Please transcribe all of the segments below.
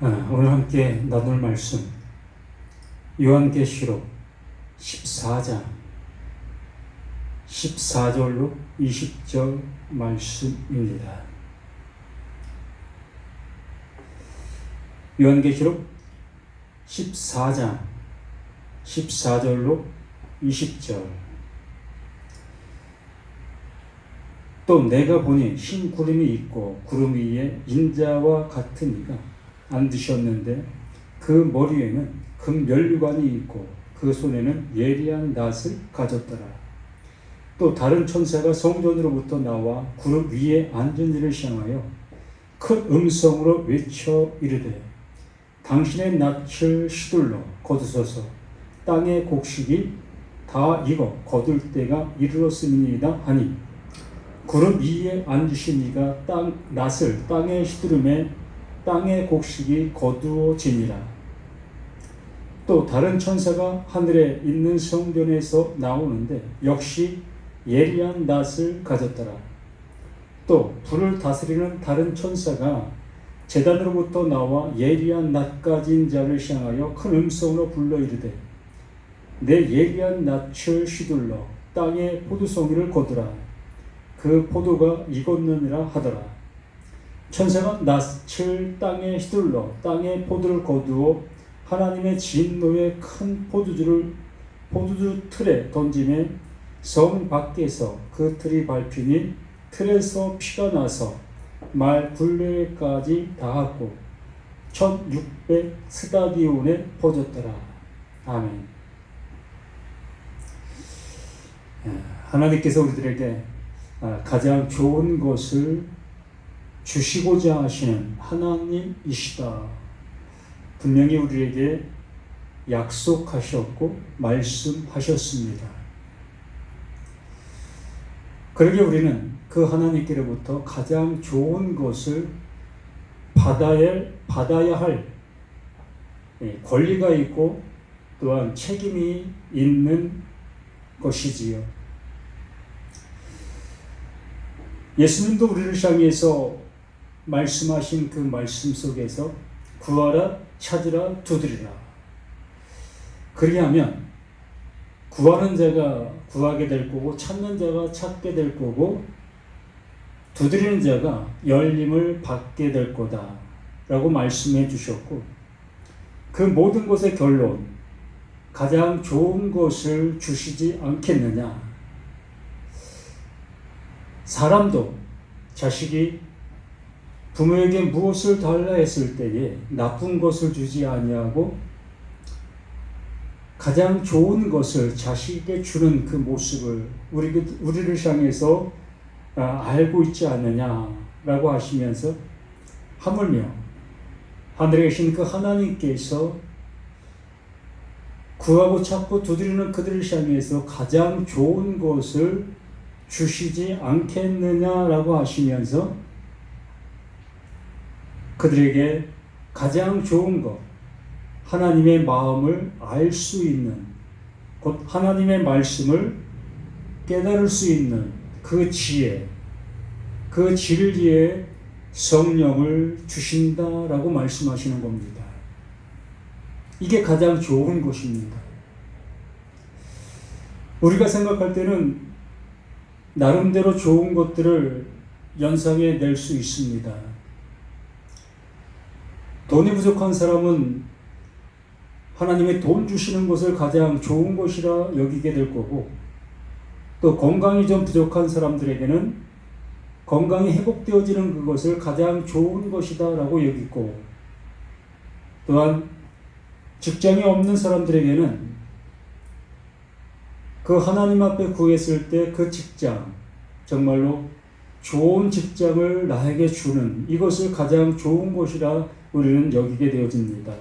오늘 함께 나눌 말씀 요한계시록 14장 14절로 20절 말씀입니다. 요한계시록 14장 14절로 20절. 또 내가 보니 흰 구름이 있고 구름 위에 인자와 같은 이가 앉으셨는데 그 머리에는 금면류관이 있고 그 손에는 예리한 낫을 가졌더라. 또 다른 천사가 성전으로부터 나와 구름 위에 앉은 이를 향하여 큰 음성으로 외쳐 이르되 당신의 낯을 시들러 거두소서. 땅의 곡식이 다 익어 거둘 때가 이르렀음이니이다 하니 구름 위에 앉으신 이가 낫을 땅에 시드름에 땅의 곡식이 거두어지니라. 또 다른 천사가 하늘에 있는 성전에서 나오는데 역시 예리한 낫을 가졌더라. 또 불을 다스리는 다른 천사가 제단으로부터 나와 예리한 낫 가진 자를 향하여 큰 음성으로 불러 이르되 내 예리한 낫을 휘둘러 땅의 포도송이를 거두라. 그 포도가 익었느니라 하더라. 천사가 낫을 땅에 휘둘러 땅의 포도를 거두어 하나님의 진노의 큰 포도주 틀에 던짐에 성 밖에서 그 틀이 밟히니 틀에서 피가 나서 말 굴레까지 닿았고 1600 스다디온에 퍼졌더라. 아멘. 하나님께서 우리들에게 가장 좋은 것을 주시고자 하시는 하나님이시다. 분명히 우리에게 약속하셨고 말씀하셨습니다. 그러게 우리는 그 하나님께로부터 가장 좋은 것을 받아야 할 권리가 있고 또한 책임이 있는 것이지요. 예수님도 우리를 향해서 말씀하신 그 말씀 속에서 구하라, 찾으라, 두드리라. 그리하면 구하는 자가 구하게 될 거고 찾는 자가 찾게 될 거고 두드리는 자가 열림을 받게 될 거다 라고 말씀해 주셨고 그 모든 것의 결론 가장 좋은 것을 주시지 않겠느냐. 사람도 자식이 부모에게 무엇을 달라 했을 때에 나쁜 것을 주지 아니하고 가장 좋은 것을 자식에게 주는 그 모습을 우리를 향해서 알고 있지 않느냐라고 하시면서 하물며 하늘에 계신 그 하나님께서 구하고 찾고 두드리는 그들을 향해서 가장 좋은 것을 주시지 않겠느냐라고 하시면서 그들에게 가장 좋은 것, 하나님의 마음을 알 수 있는, 곧 하나님의 말씀을 깨달을 수 있는 그 지혜, 그 진리의 성령을 주신다라고 말씀하시는 겁니다. 이게 가장 좋은 것입니다. 우리가 생각할 때는 나름대로 좋은 것들을 연상해 낼 수 있습니다. 돈이 부족한 사람은 하나님의 돈 주시는 것을 가장 좋은 것이라 여기게 될 거고 또 건강이 좀 부족한 사람들에게는 건강이 회복되어지는 그것을 가장 좋은 것이다 라고 여기고 또한 직장이 없는 사람들에게는 그 하나님 앞에 구했을 때 그 직장, 정말로 좋은 직장을 나에게 주는 이것을 가장 좋은 것이라 우리는 여기게 되어집니다.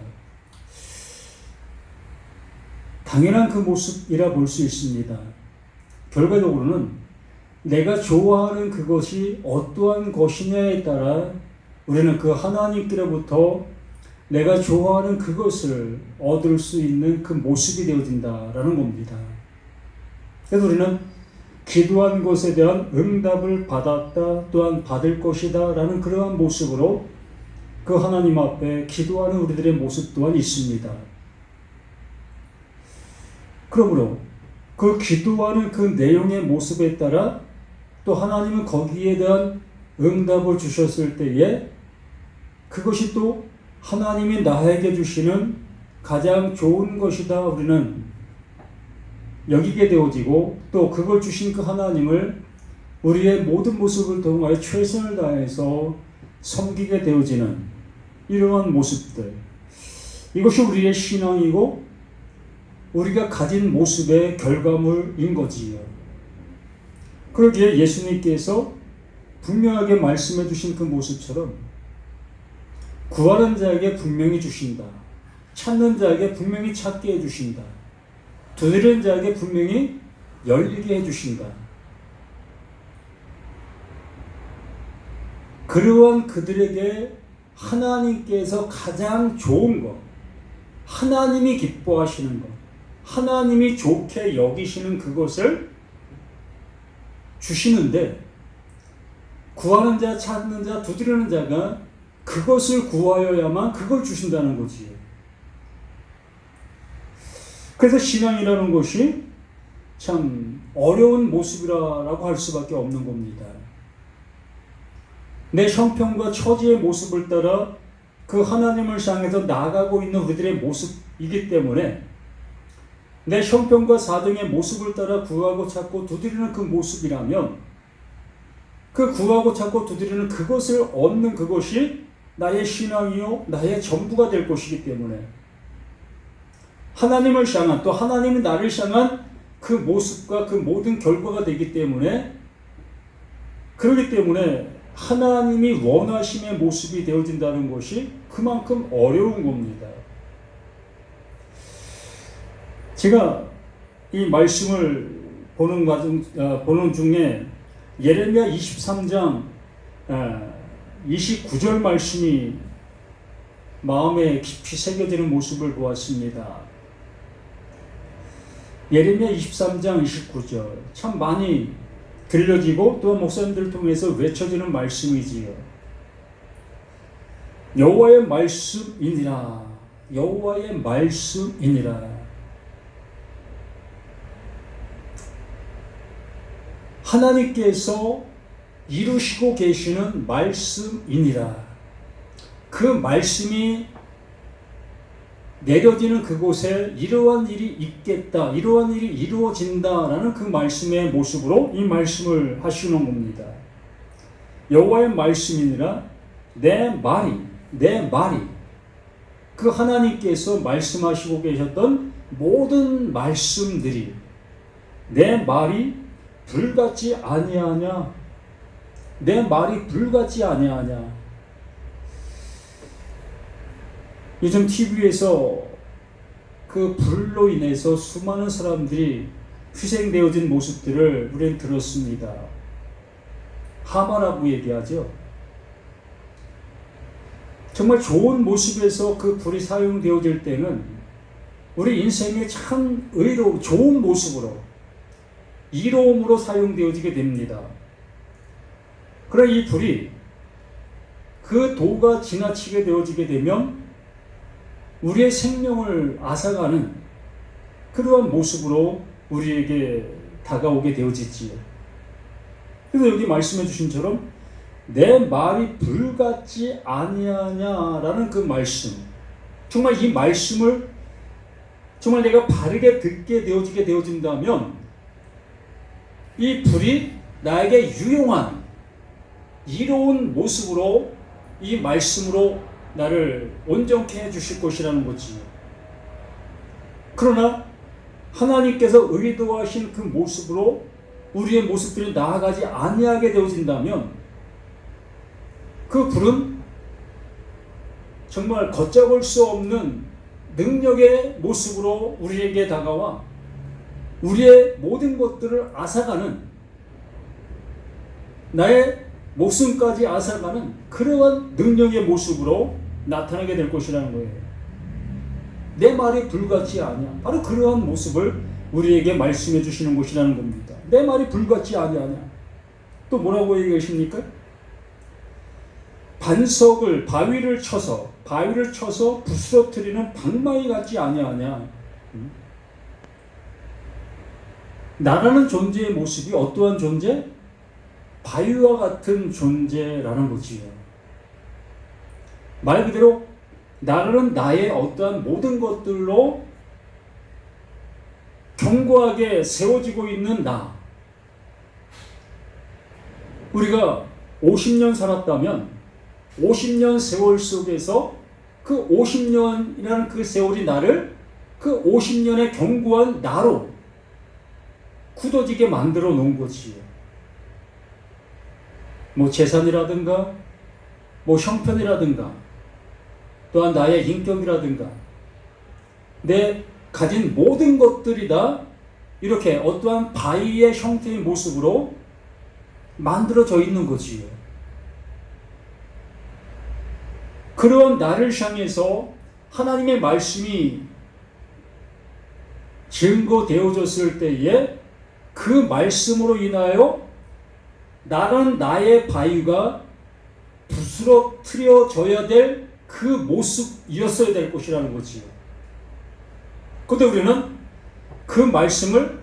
당연한 그 모습이라 볼 수 있습니다. 결과적으로는 내가 좋아하는 그것이 어떠한 것이냐에 따라 우리는 그 하나님께로부터 내가 좋아하는 그것을 얻을 수 있는 그 모습이 되어진다라는 겁니다. 그래서 우리는 기도한 것에 대한 응답을 받았다 또한 받을 것이다 라는 그러한 모습으로 그 하나님 앞에 기도하는 우리들의 모습 또한 있습니다. 그러므로 그 기도하는 그 내용의 모습에 따라 또 하나님은 거기에 대한 응답을 주셨을 때에 그것이 또 하나님이 나에게 주시는 가장 좋은 것이다 우리는 여기게 되어지고, 또 그걸 주신 그 하나님을 우리의 모든 모습을 통하여 최선을 다해서 섬기게 되어지는 이러한 모습들, 이것이 우리의 신앙이고 우리가 가진 모습의 결과물인 거지요. 그러기에 예수님께서 분명하게 말씀해 주신 그 모습처럼 구하는 자에게 분명히 주신다, 찾는 자에게 분명히 찾게 해주신다, 두드리는 자에게 분명히 열리게 해주신다. 그러한 그들에게 하나님께서 가장 좋은 것, 하나님이 기뻐하시는 것, 하나님이 좋게 여기시는 그것을 주시는데, 구하는 자, 찾는 자, 두드리는 자가 그것을 구하여야만 그걸 주신다는 거지. 그래서 신앙이라는 것이 참 어려운 모습이라고 할 수밖에 없는 겁니다. 내 형편과 처지의 모습을 따라 그 하나님을 향해서 나아가고 있는 우리들의 모습이기 때문에 내 형편과 사정의 모습을 따라 구하고 찾고 두드리는 그 모습이라면 그 구하고 찾고 두드리는 그것을 얻는 그것이 나의 신앙이요 나의 전부가 될 것이기 때문에 하나님을 향한, 또 하나님이 나를 향한 그 모습과 그 모든 결과가 되기 때문에, 그렇기 때문에 하나님이 원하심의 모습이 되어진다는 것이 그만큼 어려운 겁니다. 제가 이 말씀을 보는 중에 예레미야 23장 29절 말씀이 마음에 깊이 새겨지는 모습을 보았습니다. 예레미야 23장 29절 참 많이 들려지고 또 목사님들을 통해서 외쳐지는 말씀이지요. 여호와의 말씀이니라, 여호와의 말씀이니라. 하나님께서 이루시고 계시는 말씀이니라. 그 말씀이 내려지는 그곳에 이러한 일이 있겠다, 이러한 일이 이루어진다라는 그 말씀의 모습으로 이 말씀을 하시는 겁니다. 여호와의 말씀이니라, 내 말이 그 하나님께서 말씀하시고 계셨던 모든 말씀들이 내 말이 불같지 아니하냐, 내 말이 불같지 아니하냐. 요즘 TV에서 그 불로 인해서 수많은 사람들이 희생되어진 모습들을 우리는 들었습니다. 하마라고 얘기하죠. 정말 좋은 모습에서 그 불이 사용되어질 때는 우리 인생의 참 좋은 모습으로, 이로움으로 사용되어지게 됩니다. 그러나 이 불이 그 도가 지나치게 되어지게 되면 우리의 생명을 앗아가는 그러한 모습으로 우리에게 다가오게 되어지지요. 그래서 여기 말씀해 주신 처럼 내 말이 불같지 아니하냐라는 그 말씀, 정말 이 말씀을 정말 내가 바르게 듣게 되어지게 되어진다면 이 불이 나에게 유용한 이로운 모습으로 이 말씀으로 나를 온전케 해주실 것이라는 거지. 그러나 하나님께서 의도하신 그 모습으로 우리의 모습들이 나아가지 아니하게 되어진다면 그 불은 정말 걷잡을 수 없는 능력의 모습으로 우리에게 다가와 우리의 모든 것들을 앗아가는, 나의 목숨까지 앗아가는 그러한 능력의 모습으로 나타나게 될 것이라는 거예요. 내 말이 불같지 아니야. 바로 그러한 모습을 우리에게 말씀해 주시는 것이라는 겁니다. 내 말이 불같지 아니하냐. 또 뭐라고 얘기하십니까? 반석을 바위를 쳐서 부스러뜨리는 방망이 같지 아니하냐. 나라는 존재의 모습이 어떠한 존재? 바위와 같은 존재라는 거지요. 말 그대로 나라는 나의 어떠한 모든 것들로 견고하게 세워지고 있는 나. 우리가 50년 살았다면 50년 세월 속에서 그 50년이라는 그 세월이 나를 그 50년의 견고한 나로 굳어지게 만들어 놓은 거지요. 뭐 재산이라든가 뭐 형편이라든가 또한 나의 인격이라든가 내 가진 모든 것들이 다 이렇게 어떠한 바위의 형태의 모습으로 만들어져 있는 거지요. 그런 나를 향해서 하나님의 말씀이 증거되어졌을 때에 그 말씀으로 인하여 나는 나의 바위가 부스러뜨려져야 될 그 모습이었어야 될 것이라는 거지요. 그런데 우리는 그 말씀을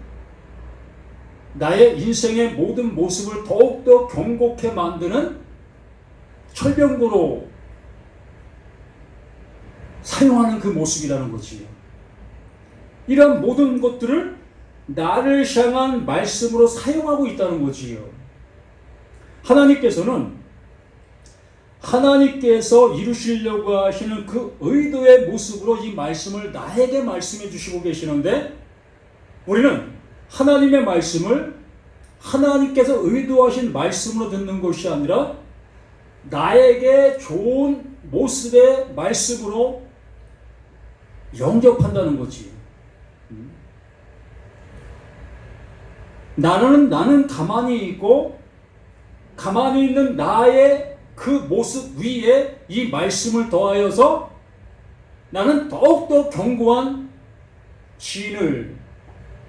나의 인생의 모든 모습을 더욱더 견고케 만드는 철병구로 사용하는 그 모습이라는 거지요. 이러한 모든 것들을 나를 향한 말씀으로 사용하고 있다는 거지요. 하나님께서 이루시려고 하시는 그 의도의 모습으로 이 말씀을 나에게 말씀해 주시고 계시는데 우리는 하나님의 말씀을 하나님께서 의도하신 말씀으로 듣는 것이 아니라 나에게 좋은 모습의 말씀으로 영접한다는 거지. 나는 가만히 있고 가만히 있는 나의 그 모습 위에 이 말씀을 더하여서 나는 더욱더 견고한 진을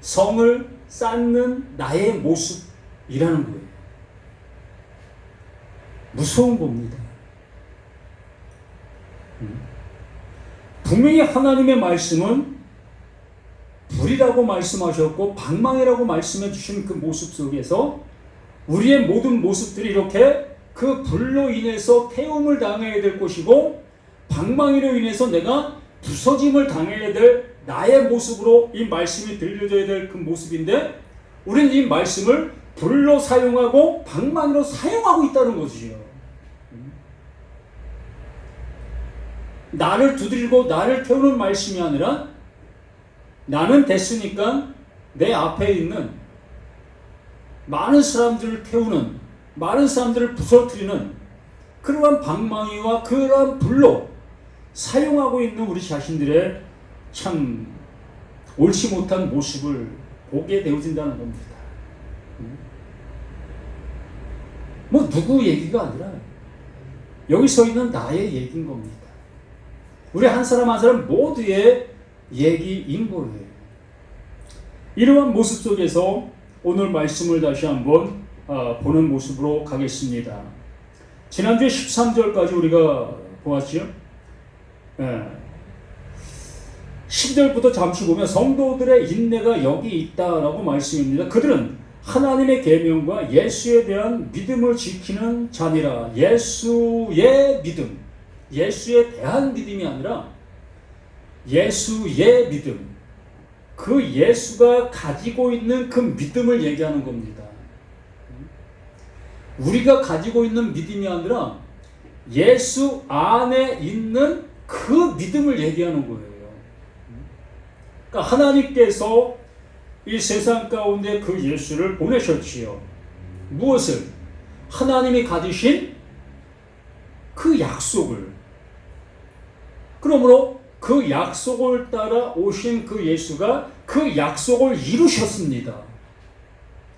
성을 쌓는 나의 모습이라는 거예요. 무서운 겁니다. 분명히 하나님의 말씀은 불이라고 말씀하셨고 방망이라고 말씀해 주신 그 모습 속에서 우리의 모든 모습들이 이렇게 그 불로 인해서 태움을 당해야 될 것이고 방망이로 인해서 내가 부서짐을 당해야 될 나의 모습으로 이 말씀이 들려져야 될 그 모습인데 우리는 이 말씀을 불로 사용하고 방망이로 사용하고 있다는 거지요. 나를 두드리고 나를 태우는 말씀이 아니라 나는 됐으니까 내 앞에 있는 많은 사람들을 태우는 많은 사람들을 부서뜨리는 그러한 방망이와 그러한 불로 사용하고 있는 우리 자신들의 참 옳지 못한 모습을 보게 되어진다는 겁니다. 뭐 누구 얘기가 아니라 여기 서 있는 나의 얘기인 겁니다. 우리 한 사람 한 사람 모두의 얘기인 거예요. 이러한 모습 속에서 오늘 말씀을 다시 한번 보는 모습으로 가겠습니다. 지난주에 13절까지 우리가 보았죠. 10절부터 잠시 보면 성도들의 인내가 여기 있다라고 말씀입니다. 그들은 하나님의 계명과 예수에 대한 믿음을 지키는 자니라. 예수의 믿음, 예수에 대한 믿음이 아니라 예수의 믿음, 그 예수가 가지고 있는 그 믿음을 얘기하는 겁니다. 우리가 가지고 있는 믿음이 아니라 예수 안에 있는 그 믿음을 얘기하는 거예요. 그러니까 하나님께서 이 세상 가운데 그 예수를 보내셨지요. 무엇을? 하나님이 가지신 그 약속을. 그러므로 그 약속을 따라 오신 그 예수가 그 약속을 이루셨습니다.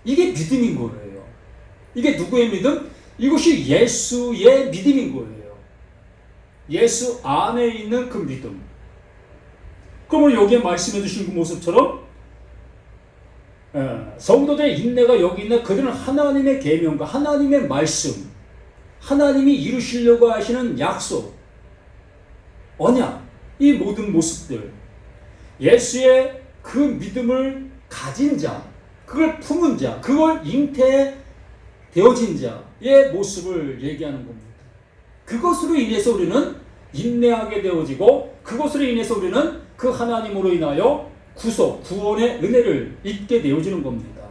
이게 믿음인 거예요. 이게 누구의 믿음? 이것이 예수의 믿음인 거예요. 예수 안에 있는 그 믿음. 그러면 여기에 말씀해 주신 그 모습처럼 성도들의 인내가 여기 있네. 그들은 하나님의 계명과 하나님의 말씀, 하나님이 이루시려고 하시는 약속, 언약, 이 모든 모습들, 예수의 그 믿음을 가진 자, 그걸 품은 자, 그걸 잉태되어진 자의 모습을 얘기하는 겁니다. 그것으로 인해서 우리는 인내하게 되어지고, 그것으로 인해서 우리는 그 하나님으로 인하여 구속, 구원의 은혜를 입게 되어지는 겁니다.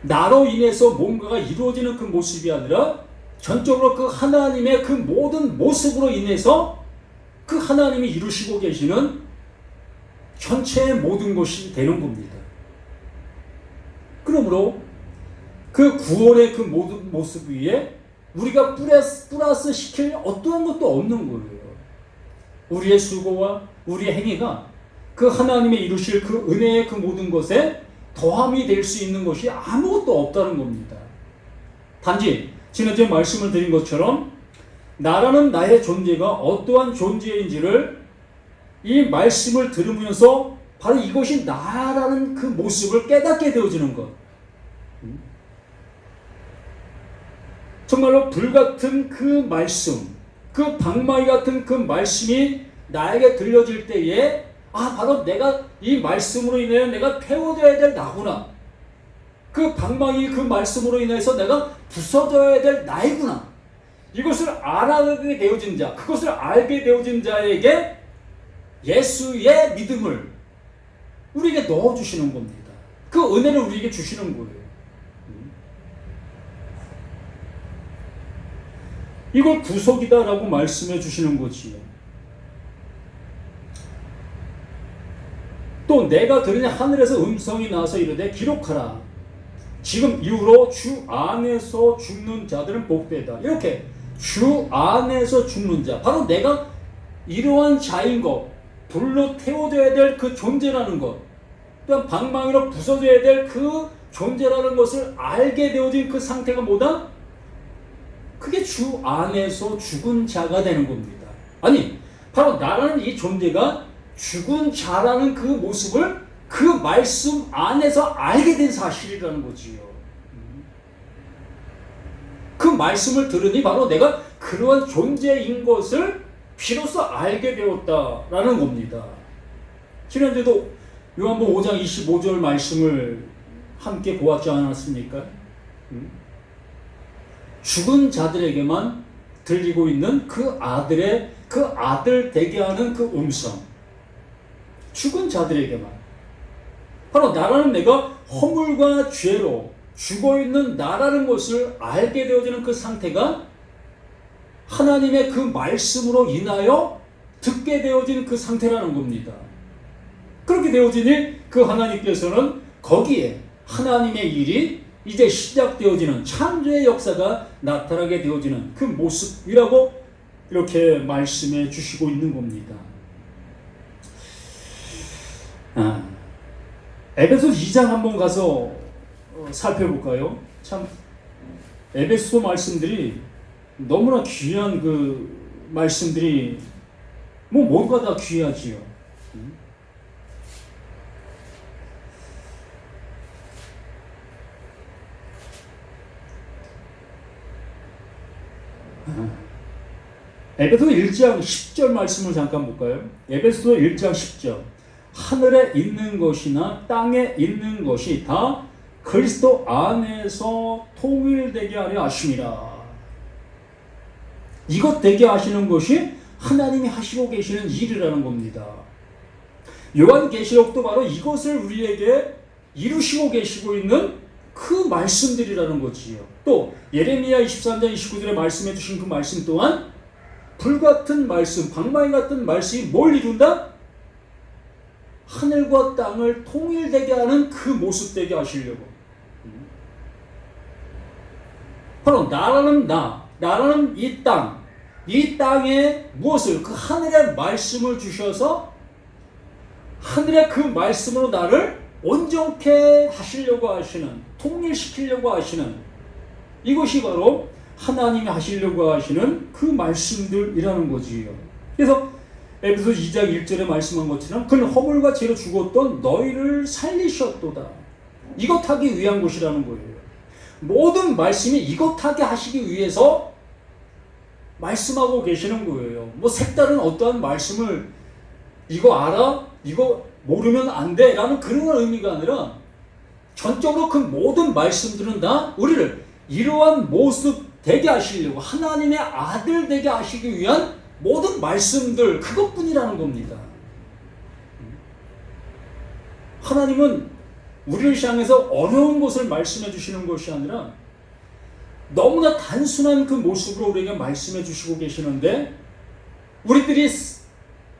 나로 인해서 뭔가가 이루어지는 그 모습이 아니라 전적으로 그 하나님의 그 모든 모습으로 인해서 그 하나님이 이루시고 계시는 전체의 모든 것이 되는 겁니다. 그러므로 그 구원의 그 모든 모습 위에 우리가 플러스 시킬 어떠한 것도 없는 거예요. 우리의 수고와 우리의 행위가 그 하나님의 이루실 그 은혜의 그 모든 것에 더함이 될 수 있는 것이 아무것도 없다는 겁니다. 단지 지난주에 말씀을 드린 것처럼 나라는 나의 존재가 어떠한 존재인지를 이 말씀을 들으면서 바로 이것이 나라는 그 모습을 깨닫게 되어지는 것. 정말로 불같은 그 말씀, 그 방망이 같은 그 말씀이 나에게 들려질 때에 바로 내가 이 말씀으로 인해 내가 태워져야 될 나구나. 그 방망이 그 말씀으로 인해서 내가 부서져야 될 나이구나. 이것을 알아가게 되어진 자, 그것을 알게 되어진 자에게 예수의 믿음을 우리에게 넣어주시는 겁니다. 그 은혜를 우리에게 주시는 거예요. 이걸 구속이다라고 말씀해 주시는 거지요. 또 내가 들으니 하늘에서 음성이 나서 이르되 기록하라. 지금 이후로 주 안에서 죽는 자들은 복되다. 이렇게 주 안에서 죽는 자, 바로 내가 이러한 자인 것, 불로 태워져야 될 그 존재라는 것, 또한 방망이로 부서져야 될 그 존재라는 것을 알게 되어진 그 상태가 뭐다? 그게 주 안에서 죽은 자가 되는 겁니다. 아니, 바로 나라는 이 존재가 죽은 자라는 그 모습을 그 말씀 안에서 알게 된 사실이라는 거지요. 그 말씀을 들으니 바로 내가 그러한 존재인 것을 비로소 알게 되었다라는 겁니다. 지난주에도 요한복음 5장 25절 말씀을 함께 보았지 않았습니까? 죽은 자들에게만 들리고 있는 그 아들 되게 하는 그 음성. 죽은 자들에게만. 바로 나라는 내가 허물과 죄로 죽어있는 나라는 것을 알게 되어지는 그 상태가 하나님의 그 말씀으로 인하여 듣게 되어진 그 상태라는 겁니다. 그렇게 되어지니 그 하나님께서는 거기에 하나님의 일이 이제 시작되어지는 창조의 역사가 나타나게 되어지는 그 모습이라고 이렇게 말씀해 주시고 있는 겁니다. 에베소 2장 한번 가서 살펴볼까요? 참 에베소 말씀들이 너무나 귀한 그 말씀들이 뭐가 다 귀하지요. 에베소 1장 10절 말씀을 잠깐 볼까요? 에베소 1장 10절. 하늘에 있는 것이나 땅에 있는 것이 다 그리스도 안에서 통일되게 하려 하심이라. 이것 되게 하시는 것이 하나님이 하시고 계시는 일이라는 겁니다. 요한계시록도 바로 이것을 우리에게 이루시고 계시고 있는 그 말씀들이라는 거지요. 또 예레미야 23장 29절에 말씀해 주신 그 말씀 또한 불같은 말씀, 방망이 같은 말씀이 뭘 이룬다? 하늘과 땅을 통일되게 하는 그 모습 되게 하시려고. 바로 나라는 나라는 이 땅에 무엇을? 그 하늘의 말씀을 주셔서 하늘의 그 말씀으로 나를 온전케 하시려고 하시는, 통일시키려고 하시는, 이것이 바로 하나님이 하시려고 하시는 그 말씀들이라는 거지요. 그래서 에베소 2장 1절에 말씀한 것처럼 그는 허물과 죄로 죽었던 너희를 살리셨도다. 이것 하기 위한 것이라는 거예요. 모든 말씀이 이것하게 하시기 위해서 말씀하고 계시는 거예요. 뭐 색다른 어떠한 말씀을 이거 알아? 이거 모르면 안 돼? 라는 그런 의미가 아니라 전적으로 그 모든 말씀들은 다 우리를 이러한 모습 되게 하시려고 하나님의 아들 되게 하시기 위한 모든 말씀들 그것뿐이라는 겁니다. 하나님은 우리를 향해서 어려운 것을 말씀해 주시는 것이 아니라 너무나 단순한 그 모습으로 우리에게 말씀해 주시고 계시는데 우리들이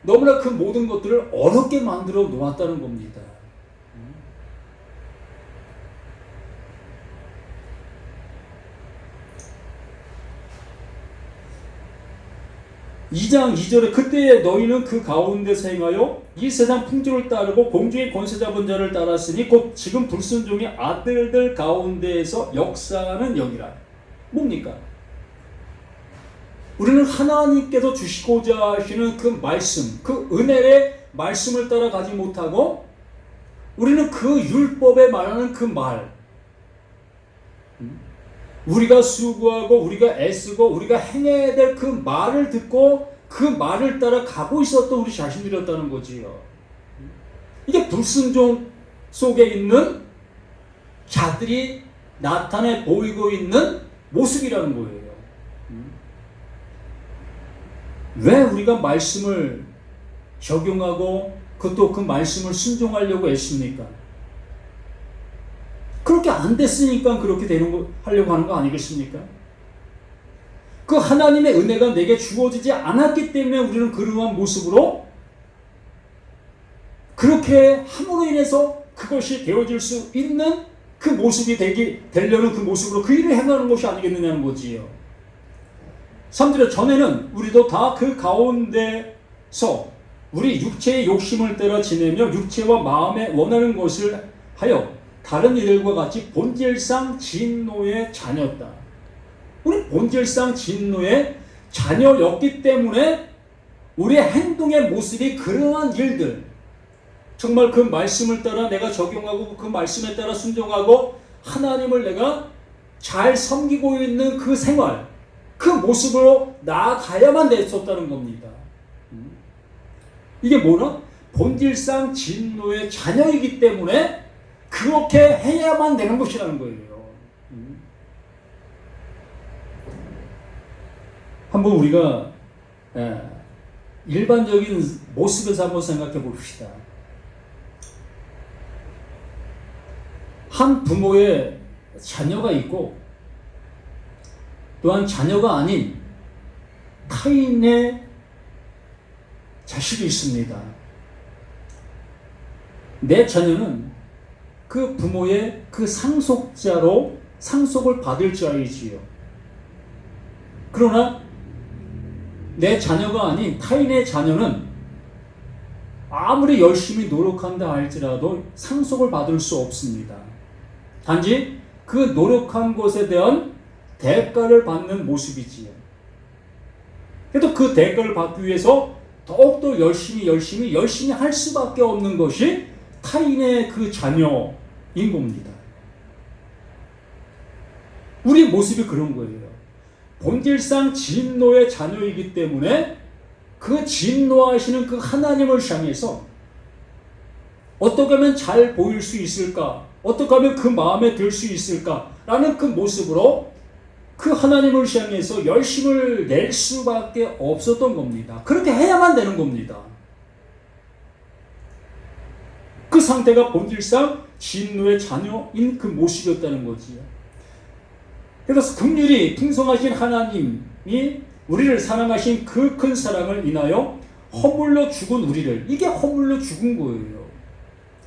너무나 그 모든 것들을 어렵게 만들어 놓았다는 겁니다. 2장 2절에 그때에 너희는 그 가운데서 행하여 이 세상 풍조를 따르고 공중의 권세 잡은 자를 따랐으니 곧 지금 불순종의 아들들 가운데에서 역사하는 영이라. 뭡니까? 우리는 하나님께서 주시고자 하시는 그 말씀, 그 은혜의 말씀을 따라가지 못하고 우리는 그 율법에 말하는 그 말, 우리가 수고하고 우리가 애쓰고 우리가 행해야 될 그 말을 듣고 그 말을 따라 가고 있었던 우리 자신들이었다는 거지요. 이게 불순종 속에 있는 자들이 나타내 보이고 있는 모습이라는 거예요. 왜 우리가 말씀을 적용하고 그것도 그 말씀을 순종하려고 했습니까? 그렇게 안 됐으니까 그렇게 하려고 하는 거 아니겠습니까? 그 하나님의 은혜가 내게 주어지지 않았기 때문에 우리는 그러한 모습으로 그렇게 함으로 인해서 그것이 되어질 수 있는 그 모습이 되려는 그 모습으로 그 일을 행하는 것이 아니겠느냐는 거지요. 3절에 전에는 우리도 다 그 가운데서 우리 육체의 욕심을 따라 지내며 육체와 마음에 원하는 것을 하여 다른 이들과 같이 본질상 진노의 자녀였다. 우리 본질상 진노의 자녀였기 때문에 우리의 행동의 모습이 그러한 일들, 정말 그 말씀을 따라 내가 적용하고 그 말씀에 따라 순종하고 하나님을 내가 잘 섬기고 있는 그 생활, 그 모습으로 나아가야만 됐었다는 겁니다. 이게 뭐라? 본질상 진노의 자녀이기 때문에 그렇게 해야만 되는 것이라는 거예요. 한번 우리가 일반적인 모습에서 한번 생각해 봅시다. 한 부모의 자녀가 있고 또한 자녀가 아닌 타인의 자식이 있습니다. 내 자녀는 그 부모의 그 상속자로 상속을 받을 자이지요. 그러나 내 자녀가 아닌 타인의 자녀는 아무리 열심히 노력한다 할지라도 상속을 받을 수 없습니다. 단지 그 노력한 것에 대한 대가를 받는 모습이지요. 그래도 그 대가를 받기 위해서 더욱더 열심히 할 수밖에 없는 것이 타인의 그 자녀인 겁니다. 우리 모습이 그런 거예요. 본질상 진노의 자녀이기 때문에 그 진노하시는 그 하나님을 향해서 어떻게 하면 잘 보일 수 있을까? 어떻게 하면 그 마음에 들 수 있을까? 라는 그 모습으로 그 하나님을 향해서 열심을 낼 수밖에 없었던 겁니다. 그렇게 해야만 되는 겁니다. 그 상태가 본질상 진노의 자녀인 그 모습이었다는 거지요. 그래서 긍휼이 풍성하신 하나님이 우리를 사랑하신 그 큰 사랑을 인하여 허물로 죽은 우리를, 이게 허물로 죽은 거예요.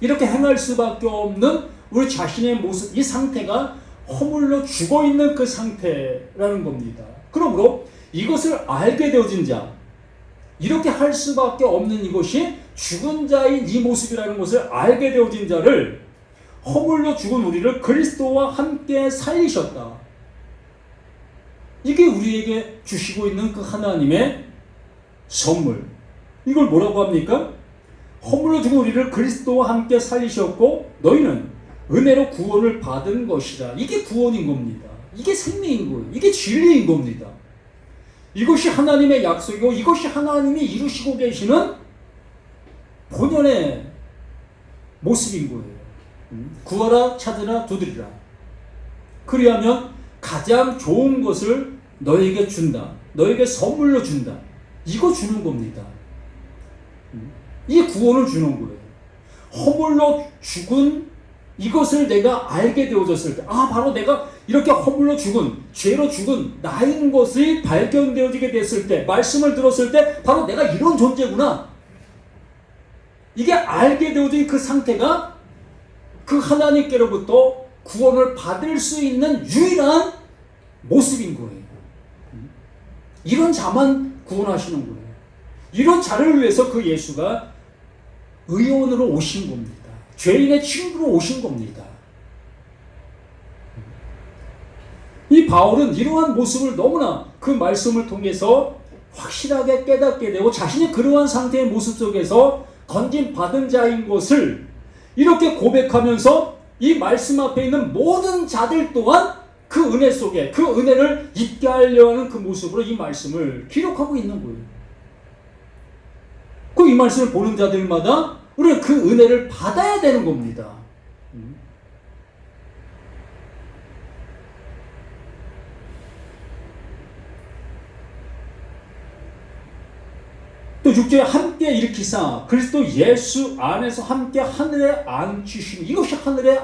이렇게 행할 수밖에 없는 우리 자신의 모습, 이 상태가 허물로 죽어있는 그 상태라는 겁니다. 그러므로 이것을 알게 되어진 자, 이렇게 할 수밖에 없는 이것이 죽은 자인 이 모습이라는 것을 알게 되어진 자를, 허물로 죽은 우리를 그리스도와 함께 살리셨다. 이게 우리에게 주시고 있는 그 하나님의 선물. 이걸 뭐라고 합니까? 허물로 죽은 우리를 그리스도와 함께 살리셨고 너희는 은혜로 구원을 받은 것이라. 이게 구원인 겁니다. 이게 생명인 거예요. 이게 진리인 겁니다. 이것이 하나님의 약속이고 이것이 하나님이 이루시고 계시는 본연의 모습인 거예요. 구하라 찾으라 두드리라. 그리하면 가장 좋은 것을 너에게 준다. 너에게 선물로 준다. 이거 주는 겁니다. 이 구원을 주는 거예요. 허물로 죽은 이것을 내가 알게 되어졌을 때, 바로 내가 이렇게 허물로 죽은, 죄로 죽은 나인 것이 발견되어지게 됐을 때, 말씀을 들었을 때, 바로 내가 이런 존재구나. 이게 알게 되어진 그 상태가 그 하나님께로부터 구원을 받을 수 있는 유일한 모습인 거예요. 이런 자만 구원하시는 거예요. 이런 자를 위해서 그 예수가 의원으로 오신 겁니다. 죄인의 친구로 오신 겁니다. 이 바울은 이러한 모습을 너무나 그 말씀을 통해서 확실하게 깨닫게 되고 자신이 그러한 상태의 모습 속에서 건짐받은 자인 것을 이렇게 고백하면서 이 말씀 앞에 있는 모든 자들 또한 그 은혜 속에 그 은혜를 잊게 하려 하는 그 모습으로 이 말씀을 기록하고 있는 거예요. 그 이 말씀을 보는 자들마다 우리는 그 은혜를 받아야 되는 겁니다. 또 6절에 함께 일으키사 그리스도 예수 안에서 함께 하늘에 앉히시니 이것이 하늘에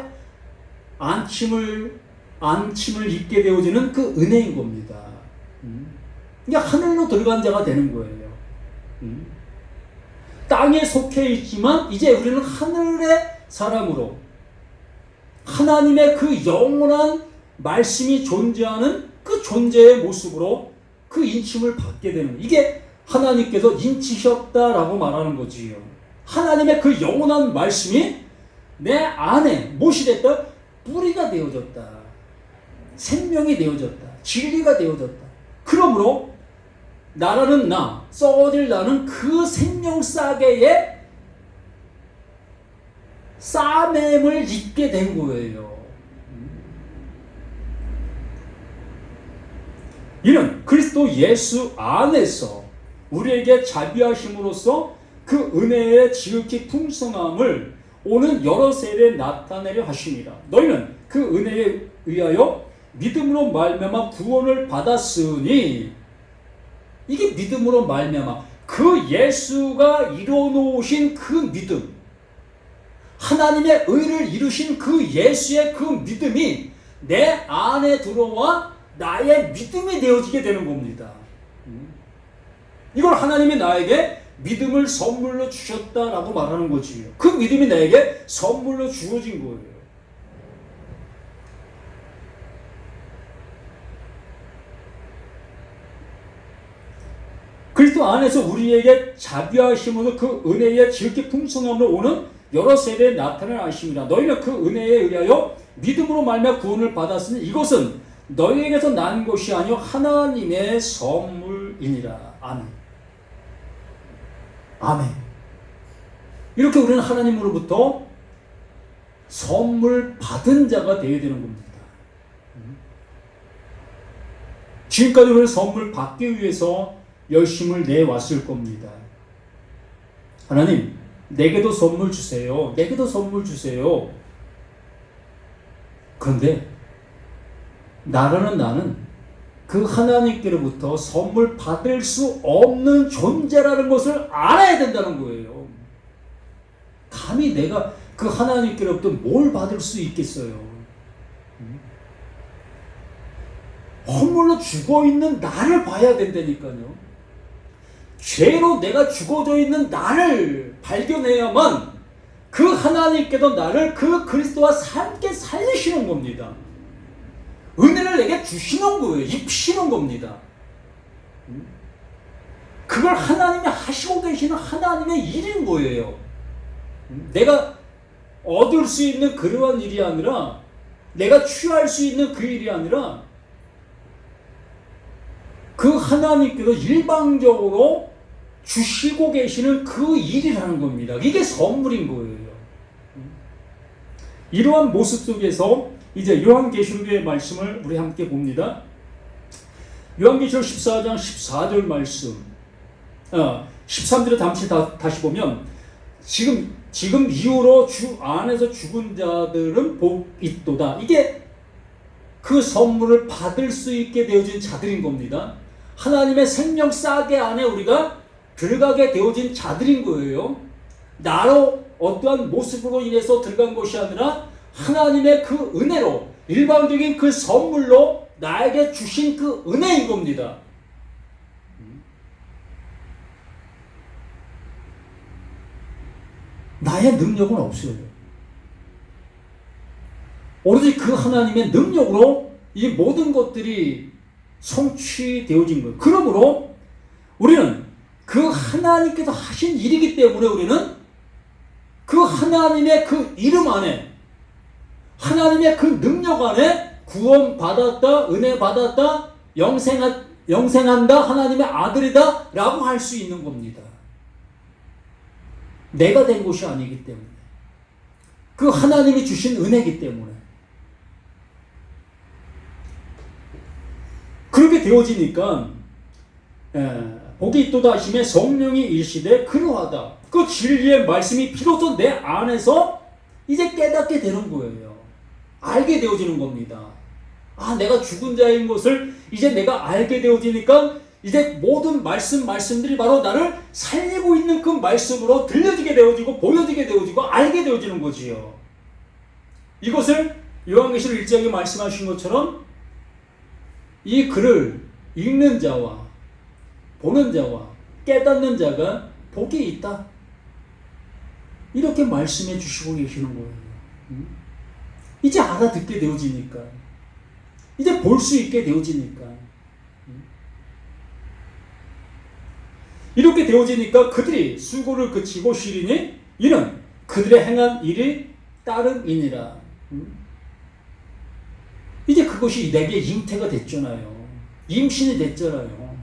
안침을 입게 되어지는 그 은혜인 겁니다. 이게 하늘로 들어간 자가 되는 거예요. 땅에 속해 있지만 이제 우리는 하늘의 사람으로 하나님의 그 영원한 말씀이 존재하는 그 존재의 모습으로 그 인침을 받게 되는, 이게 하나님께서 인치셨다라고 말하는 거지요. 하나님의 그 영원한 말씀이 내 안에 무엇이 됐다? 뿌리가 되어졌다. 생명이 되어졌다. 진리가 되어졌다. 그러므로 나라는 나, 썩어질 나는 그 생명 싸개에 싸매임을 입게 된 거예요. 이는 그리스도 예수 안에서 우리에게 자비하심으로써 그 은혜의 지극히 풍성함을 오는 여러 세대에 나타내려 하심이라. 너희는 그 은혜에 의하여 믿음으로 말미암아 구원을 받았으니, 이게 믿음으로 말미암아 그 예수가 이뤄놓으신 그 믿음, 하나님의 의를 이루신 그 예수의 그 믿음이 내 안에 들어와 나의 믿음이 되어지게 되는 겁니다. 이걸 하나님이 나에게 믿음을 선물로 주셨다라고 말하는 거지요. 그 믿음이 나에게 선물로 주어진 거예요. 그리스도 안에서 우리에게 자비하심으로 그 은혜의 지극히 풍성함으로 오는 여러 세대에 나타날 하심이라. 너희는 그 은혜에 의하여 믿음으로 말미암아 구원을 받았으니 이것은 너희에게서 난 것이 아니요 하나님의 선물이니라. 아멘. 아멘. 이렇게 우리는 하나님으로부터 선물 받은 자가 되어야 되는 겁니다. 지금까지 우리는 선물 받기 위해서 열심을 내왔을 겁니다. 하나님, 내게도 선물 주세요. 내게도 선물 주세요. 그런데 나라는 나는 그 하나님께로부터 선물 받을 수 없는 존재라는 것을 알아야 된다는 거예요. 감히 내가 그 하나님께로부터 뭘 받을 수 있겠어요? 허물로 죽어있는 나를 봐야 된다니까요. 죄로 내가 죽어져 있는 나를 발견해야만 그 하나님께도 나를 그 그리스도와 함께 살리시는 겁니다. 은혜를 내게 주시는 거예요. 입히시는 겁니다. 그걸 하나님이 하시고 계시는 하나님의 일인 거예요. 내가 얻을 수 있는 그러한 일이 아니라, 내가 취할 수 있는 그 일이 아니라 그 하나님께서 일방적으로 주시고 계시는 그 일이라는 겁니다. 이게 선물인 거예요. 이러한 모습 속에서 이제 요한계시록의 말씀을 우리 함께 봅니다. 요한계시록 14장 14절 말씀, 13절에 다시 보면 지금 이후로 주 안에서 죽은 자들은 복 있도다. 이게 그 선물을 받을 수 있게 되어진 자들인 겁니다. 하나님의 생명 싸게 안에 우리가 들어가게 되어진 자들인 거예요. 나로 어떠한 모습으로 인해서 들어간 것이 아니라 하나님의 그 은혜로, 일방적인 그 선물로 나에게 주신 그 은혜인 겁니다. 나의 능력은 없어요. 오로지 그 하나님의 능력으로 이 모든 것들이 성취되어진 거예요. 그러므로 우리는 그 하나님께서 하신 일이기 때문에 우리는 그 하나님의 그 이름 안에, 하나님의 그 능력 안에 구원받았다, 은혜 받았다, 영생한다, 하나님의 아들이다 라고 할 수 있는 겁니다. 내가 된 것이 아니기 때문에, 그 하나님이 주신 은혜이기 때문에. 그렇게 되어지니까 복이 있도다 하심에 성령이 일시되 그러하다. 그 진리의 말씀이 비로소 내 안에서 이제 깨닫게 되는 거예요. 알게 되어지는 겁니다. 아, 내가 죽은 자인 것을 이제 내가 알게 되어지니까 이제 모든 말씀들이 바로 나를 살리고 있는 그 말씀으로 들려지게 되어지고 보여지게 되어지고 알게 되어지는 거지요. 이것을 요한계시록 1장에 말씀하신 것처럼 이 글을 읽는 자와 보는 자와 깨닫는 자가 복이 있다. 이렇게 말씀해 주시고 계시는 거예요. 이제 알아듣게 되어지니까, 이제 볼 수 있게 되어지니까, 이렇게 되어지니까 그들이 수고를 그치고 쉬리니 이는 그들의 행한 일이 따름이니라. 이제 그것이 내게 잉태가 됐잖아요. 임신이 됐잖아요.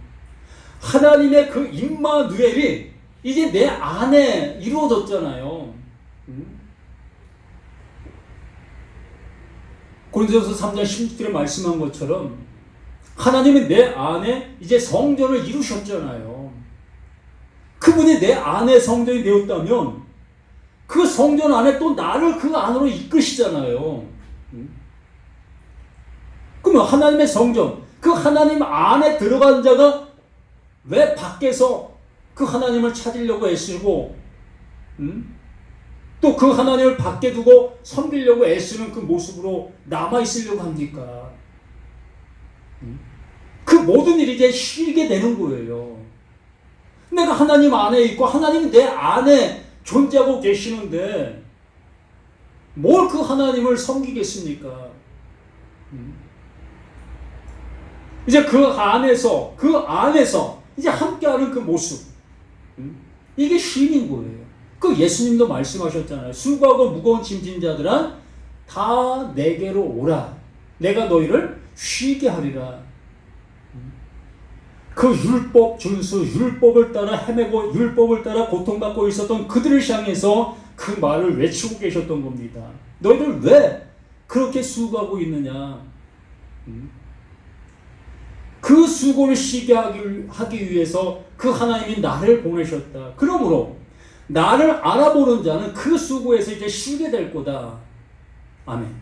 하나님의 그 임마누엘이 이제 내 안에 이루어졌잖아요. 고린도전서 3장 16절에 말씀한 것처럼 하나님은 내 안에 이제 성전을 이루셨잖아요. 그분이 내 안에 성전이 되었다면 그 성전 안에 또 나를 그 안으로 이끄시잖아요. 그러면 하나님의 성전, 그 하나님 안에 들어간 자가 왜 밖에서 그 하나님을 찾으려고 애쓰고 또 그 하나님을 밖에 두고 섬기려고 애쓰는 그 모습으로 남아있으려고 합니까? 그 모든 일이 이제 쉬게 되는 거예요. 내가 하나님 안에 있고 하나님이 내 안에 존재하고 계시는데 뭘 그 하나님을 섬기겠습니까? 이제 그 안에서 이제 함께하는 그 모습, 이게 쉼인 거예요. 그 예수님도 말씀하셨잖아요. 수고하고 무거운 짐진 자들아 다 내게로 오라. 내가 너희를 쉬게 하리라. 그 율법 준수, 율법을 따라 헤매고 율법을 따라 고통받고 있었던 그들을 향해서 그 말을 외치고 계셨던 겁니다. 너희들 왜 그렇게 수고하고 있느냐? 그 수고를 쉬게 하기 위해서 그 하나님이 나를 보내셨다. 그러므로 나를 알아보는 자는 그 수고에서 이제 쉬게 될 거다. 아멘.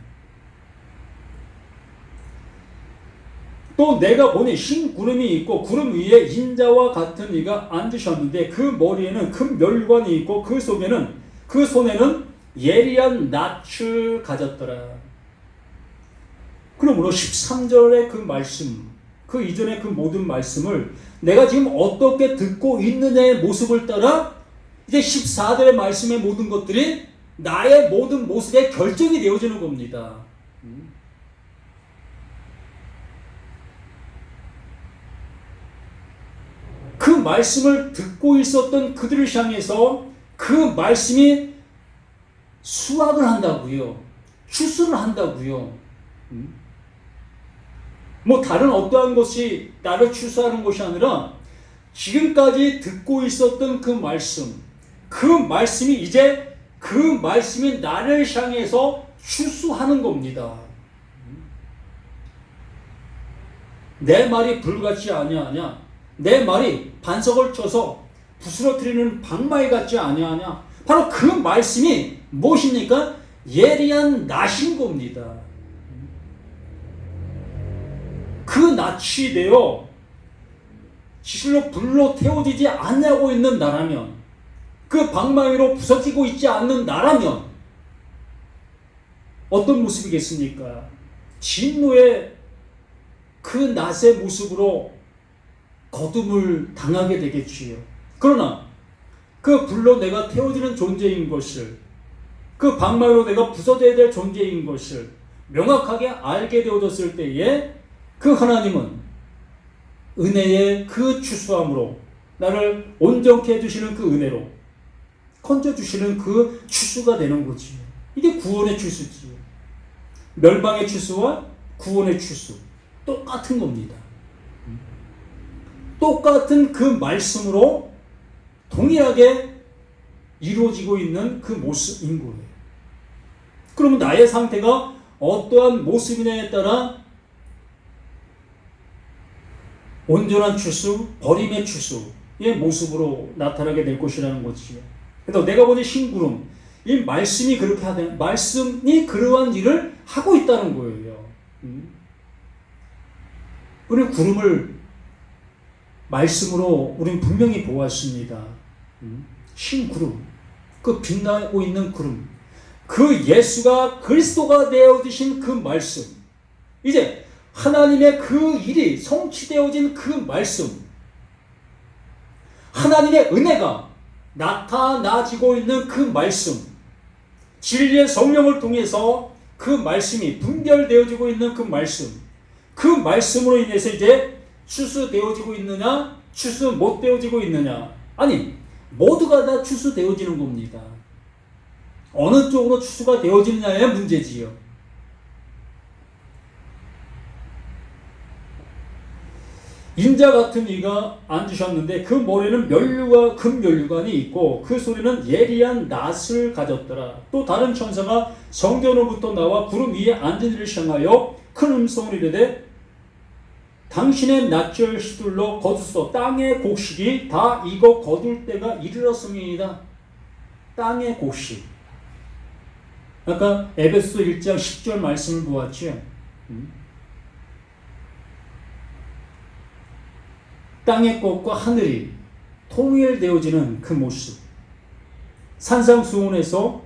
또 내가 보니 흰 구름이 있고 구름 위에 인자와 같은 이가 앉으셨는데 그 머리에는 큰 멸관이 있고 그 손에는 예리한 낯을 가졌더라. 그러므로 13절의 그 말씀, 그 이전의 그 모든 말씀을 내가 지금 어떻게 듣고 있느냐의 모습을 따라 이제 14절의 말씀의 모든 것들이 나의 모든 모습에 결정이 되어지는 겁니다. 그 말씀을 듣고 있었던 그들을 향해서 그 말씀이 수확을 한다고요. 추수를 한다고요. 뭐 다른 어떠한 것이 나를 추수하는 것이 아니라 지금까지 듣고 있었던 그 말씀이 이제 그 말씀이 나를 향해서 추수하는 겁니다. 내 말이 불같지 아니하냐? 내 말이 반석을 쳐서 부스러뜨리는 방망이 같지 아니하냐? 바로 그 말씀이 무엇입니까? 예리한 낫인 겁니다. 그 낫이 되어 실로 불로 태워지지 않냐고 있는 나라면, 그 방망이로 부서지고 있지 않는 나라면 어떤 모습이겠습니까? 진노의 그 낫의 모습으로 거둠을 당하게 되겠지요. 그러나 그 불로 내가 태워지는 존재인 것을, 그 방망이로 내가 부서져야 될 존재인 것을 명확하게 알게 되어졌을 때에 그 하나님은 은혜의 그 추수함으로 나를 온전케 해주시는 그 은혜로 건져주시는 그 추수가 되는 거지. 이게 구원의 추수지. 멸망의 추수와 구원의 추수 똑같은 겁니다. 똑같은 그 말씀으로 동일하게 이루어지고 있는 그 모습인 거예요. 그러면 나의 상태가 어떠한 모습이냐에 따라 온전한 추수, 버림의 추수의 모습으로 나타나게 될 것이라는 거지요. 그래서 내가 보는 신구름, 이 말씀이 그렇게 하는, 말씀이 그러한 일을 하고 있다는 거예요. 우리 구름을 말씀으로 우리는 분명히 보았습니다. 신구름, 그 빛나고 있는 구름, 그 예수가 그리스도가 되어주신 그 말씀, 이제 하나님의 그 일이 성취되어진 그 말씀, 하나님의 은혜가 나타나지고 있는 그 말씀, 진리의 성령을 통해서 그 말씀이 분별되어지고 있는 그 말씀, 그 말씀으로 인해서 이제 추수되어지고 있느냐, 추수 못 되어지고 있느냐, 아니 모두가 다 추수되어지는 겁니다. 어느 쪽으로 추수가 되어지느냐의 문제지요. 인자 같은 이가 앉으셨는데 그 머리는 면류와 금면류관이 있고 그 소리는 예리한 낫을 가졌더라. 또 다른 천사가 성전으로부터 나와 구름 위에 앉은 이를 향하여 큰 음성을 이르되 당신의 낫을 휘둘러 거두소. 땅의 곡식이 다 익어 거둘 때가 이르렀음이니이다. 땅의 곡식. 아까 에베소 1장 10절 말씀을 보았죠. 땅의 꽃과 하늘이 통일되어지는 그 모습. 산상수훈에서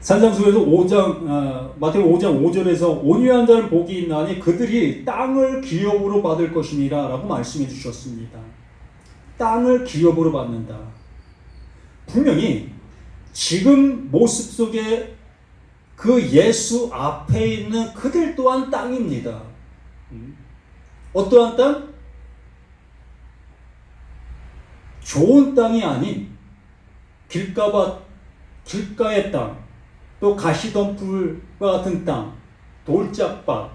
산상수에서 5장, 마태복음 5장 5절에서 온유한 자는 복이 있나니 그들이 땅을 기업으로 받을 것이니라 라고 말씀해 주셨습니다. 땅을 기업으로 받는다. 분명히 지금 모습 속에 그 예수 앞에 있는 그들 또한 땅입니다. 어떠한 땅? 좋은 땅이 아닌 길가의 땅, 또 가시덤불과 같은 땅, 돌짝밭,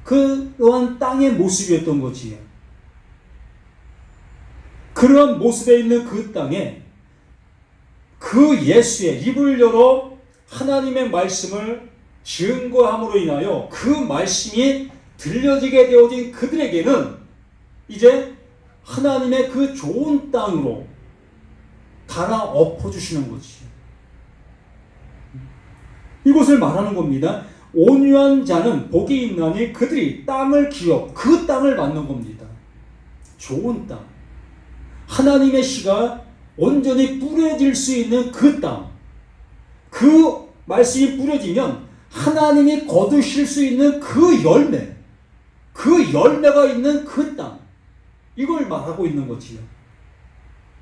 그러한 땅의 모습이었던 거지요. 그러한 모습에 있는 그 땅에 그 예수의 입을 열어 하나님의 말씀을 증거함으로 인하여 그 말씀이 들려지게 되어진 그들에게는 이제 하나님의 그 좋은 땅으로 갈아엎어주시는 거지. 이것을 말하는 겁니다. 온유한 자는 복이 있나니 그들이 땅을 기업, 그 땅을 받는 겁니다. 좋은 땅. 하나님의 씨가 온전히 뿌려질 수 있는 그 땅. 그 말씀이 뿌려지면 하나님이 거두실 수 있는 그 열매. 그 열매가 있는 그 땅. 이걸 말하고 있는 거지요.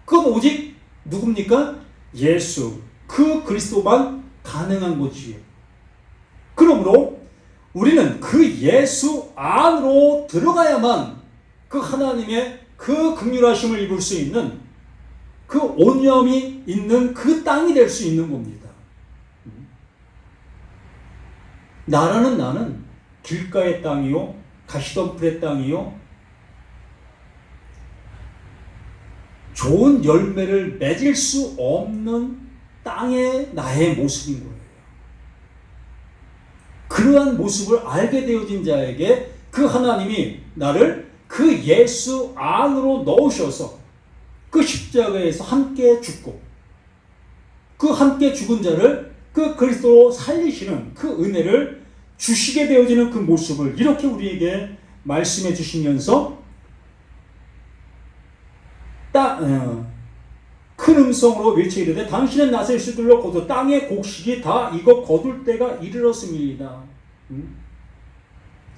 그건 오직 누굽니까? 예수. 그 그리스도만 가능한 거지요. 그러므로 우리는 그 예수 안으로 들어가야만 그 하나님의 그 긍휼하심을 입을 수 있는 그 온유함이 있는 그 땅이 될 수 있는 겁니다. 나라는 나는 길가의 땅이요, 가시덤불의 땅이요, 좋은 열매를 맺을 수 없는 땅의 나의 모습인 거예요. 그러한 모습을 알게 되어진 자에게 그 하나님이 나를 그 예수 안으로 넣으셔서 그 십자가에서 함께 죽고 그 함께 죽은 자를 그 그리스도로 살리시는 그 은혜를 주시게 되어지는 그 모습을 이렇게 우리에게 말씀해 주시면서 큰 음성으로 외쳐 이르되 당신의 낯을 시들러 거두 땅의 곡식이 다 익어 거둘 때가 이르렀습니다.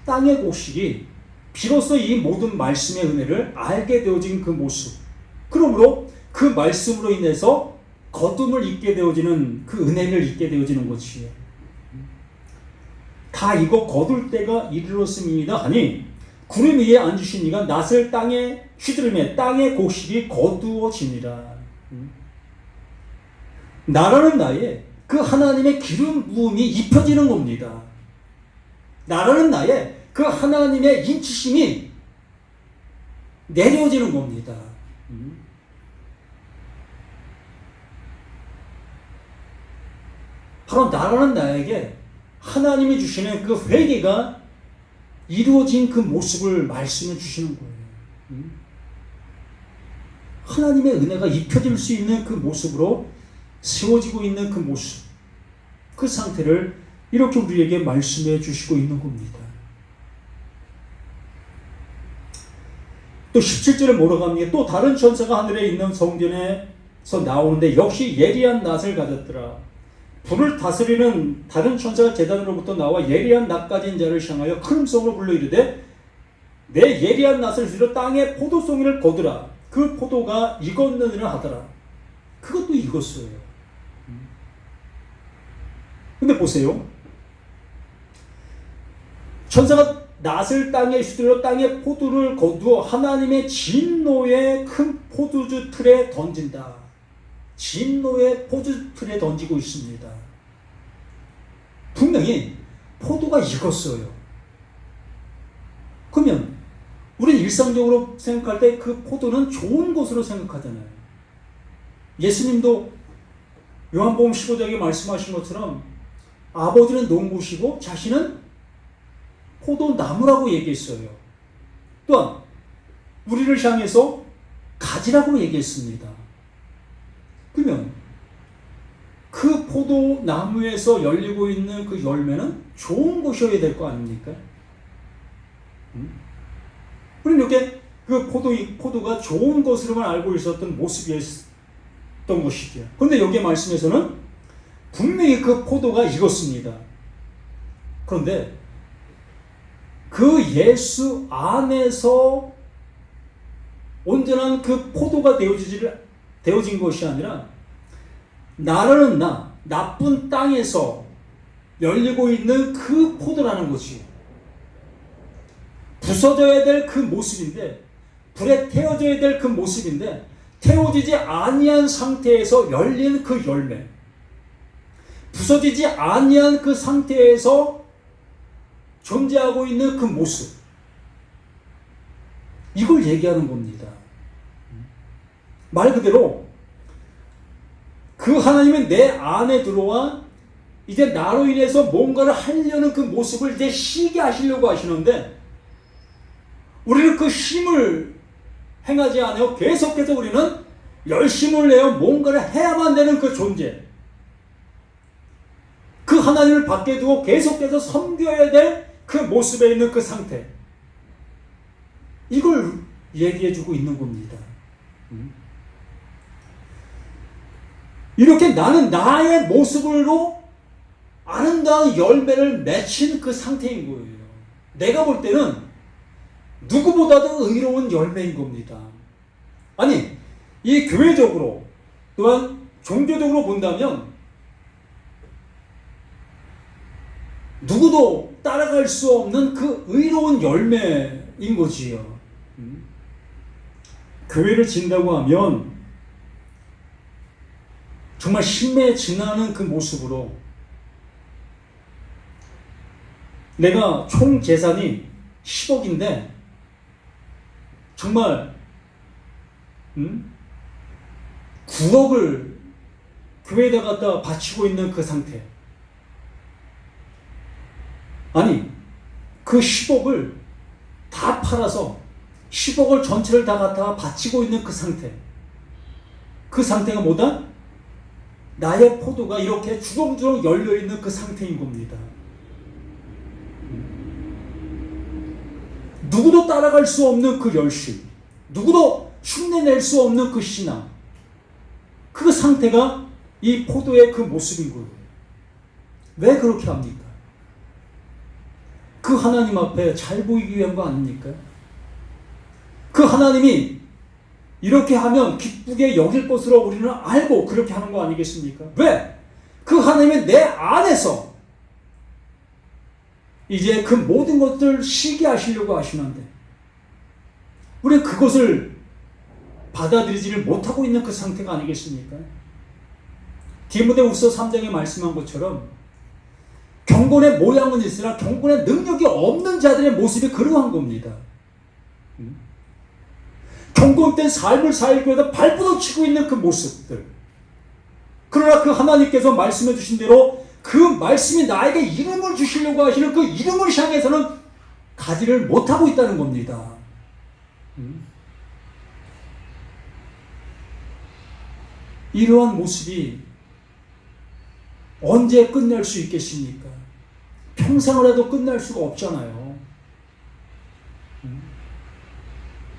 땅의 곡식이 비로소 이 모든 말씀의 은혜를 알게 되어진 그 모습, 그러므로 그 말씀으로 인해서 거둠을 잊게 되어지는 그 은혜를 잊게 되어지는 것이에요. 다 익어 거둘 때가 이르렀습니다 하니 구름 위에 앉으신 이가 낫을 땅에 휘두르매 땅의 곡식이 거두어지니라. 나라는 나의 그 하나님의 기름 부음이 입혀지는 겁니다. 나라는 나의 그 하나님의 인치심이 내려지는 겁니다. 바로 나라는 나에게 하나님이 주시는 그 회개가 이루어진 그 모습을 말씀해 주시는 거예요. 하나님의 은혜가 입혀질 수 있는 그 모습으로 세워지고 있는 그 모습, 그 상태를 이렇게 우리에게 말씀해 주시고 있는 겁니다. 또 17절에 뭐라고 합니까? 또 다른 천사가 하늘에 있는 성전에서 나오는데 역시 예리한 낫을 가졌더라. 불을 다스리는 다른 천사가 제단으로부터 나와 예리한 낫 가진 자를 향하여 큰 음성으로 불러 이르되 내 예리한 낫을 들여 땅에 포도송이를 거두라. 그 포도가 익었느니라 하더라. 그것도 익었어요. 근데 보세요. 천사가 낫을 땅에 휘둘러 땅에 포도를 거두어 하나님의 진노의 큰 포도주 틀에 던진다. 진노의 포도주 틀에 던지고 있습니다. 분명히 포도가 익었어요. 그러면 우리는 일상적으로 생각할 때 그 포도는 좋은 것으로 생각하잖아요. 예수님도 요한복음 15장에 말씀하신 것처럼 아버지는 농부시고 자신은 포도나무라고 얘기했어요. 또한 우리를 향해서 가지라고 얘기했습니다. 그러면 그 포도나무에서 열리고 있는 그 열매는 좋은 것이어야 될 거 아닙니까? 우리는 이렇게 그 포도가 좋은 것으로만 알고 있었던 모습이었던 것이죠. 그런데 여기 말씀에서는 분명히 그 포도가 익었습니다. 그런데 그 예수 안에서 온전한 그 포도가 되어진 것이 아니라 나라는 나쁜 땅에서 열리고 있는 그 포도라는 것이 부서져야 될 그 모습인데, 불에 태워져야 될 그 모습인데 태워지지 아니한 상태에서 열린 그 열매, 부서지지 아니한 그 상태에서 존재하고 있는 그 모습, 이걸 얘기하는 겁니다. 말 그대로 그 하나님은 내 안에 들어와 이제 나로 인해서 뭔가를 하려는 그 모습을 이제 시게 하시려고 하시는데 우리는 그 힘을 행하지 않아요. 계속해서 우리는 열심을 내어 뭔가를 해야만 되는 그 존재, 그 하나님을 밖에 두고 계속해서 섬겨야 될 그 모습에 있는 그 상태, 이걸 얘기해주고 있는 겁니다. 이렇게 나는 나의 모습으로 아름다운 열매를 맺힌 그 상태인 거예요. 내가 볼 때는 누구보다도 의로운 열매인 겁니다. 아니, 이 교회적으로 또한 종교적으로 본다면 누구도 따라갈 수 없는 그 의로운 열매인 거지요. 교회를 진다고 하면 정말 힘에 지나는 그 모습으로 내가 총 재산이 10억인데 정말 9억을 교회에다 갖다 바치고 있는 그 상태. 아니 그 10억을 다 팔아서 10억을 전체를 다 갖다 바치고 있는 그 상태. 그 상태가 뭐다? 나의 포도가 이렇게 주렁주렁 열려있는 그 상태인 겁니다. 누구도 따라갈 수 없는 그 열심, 누구도 흉내낼 수 없는 그 신앙, 그 상태가 이 포도의 그 모습인 거예요. 왜 그렇게 합니까? 그 하나님 앞에 잘 보이기 위한 거 아닙니까? 그 하나님이 이렇게 하면 기쁘게 여길 것으로 우리는 알고 그렇게 하는 거 아니겠습니까? 왜? 그 하나님이 내 안에서 이제 그 모든 것들을 쉬게 하시려고 하시는데 우리는 그것을 받아들이지를 못하고 있는 그 상태가 아니겠습니까? 디모데후서 3장에 말씀한 것처럼 경건의 모양은 있으나 경건의 능력이 없는 자들의 모습이 그러한 겁니다. 경건된 삶을 살기 위해서 발버둥 치고 있는 그 모습들. 그러나 그 하나님께서 말씀해 주신 대로 그 말씀이 나에게 이름을 주시려고 하시는 그 이름을 향해서는 가지를 못하고 있다는 겁니다. 이러한 모습이 언제 끝날 수 있겠습니까? 평생을 해도 끝날 수가 없잖아요.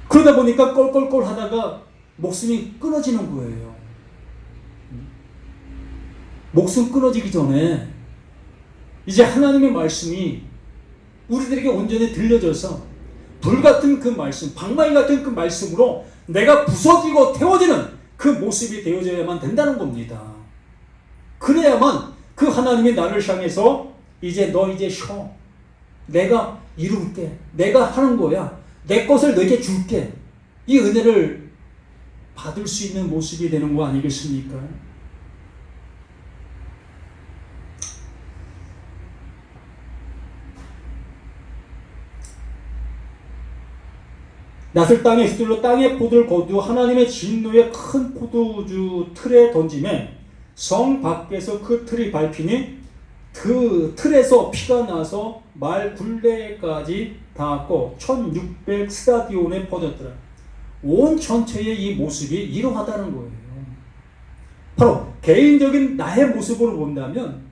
그러다 보니까 껄껄껄 하다가 목숨이 끊어지는 거예요. 목숨 끊어지기 전에 이제 하나님의 말씀이 우리들에게 온전히 들려져서 불같은 그 말씀, 방망이 같은 그 말씀으로 내가 부서지고 태워지는 그 모습이 되어져야만 된다는 겁니다. 그래야만 그 하나님이 나를 향해서 이제 너 이제 쉬어. 내가 이룰게. 내가 하는 거야. 내 것을 너에게 줄게. 이 은혜를 받을 수 있는 모습이 되는 거 아니겠습니까? 낫을 땅에 휘둘러 땅의 포도를 거두어 하나님의 진노의 큰 포도주 틀에 던짐에 성 밖에서 그 틀이 밟히니 그 틀에서 피가 나서 말 굴레까지 닿았고 1600 스타디온에 퍼졌더라. 온 전체의 이 모습이 이러하다는 거예요. 바로 개인적인 나의 모습으로 본다면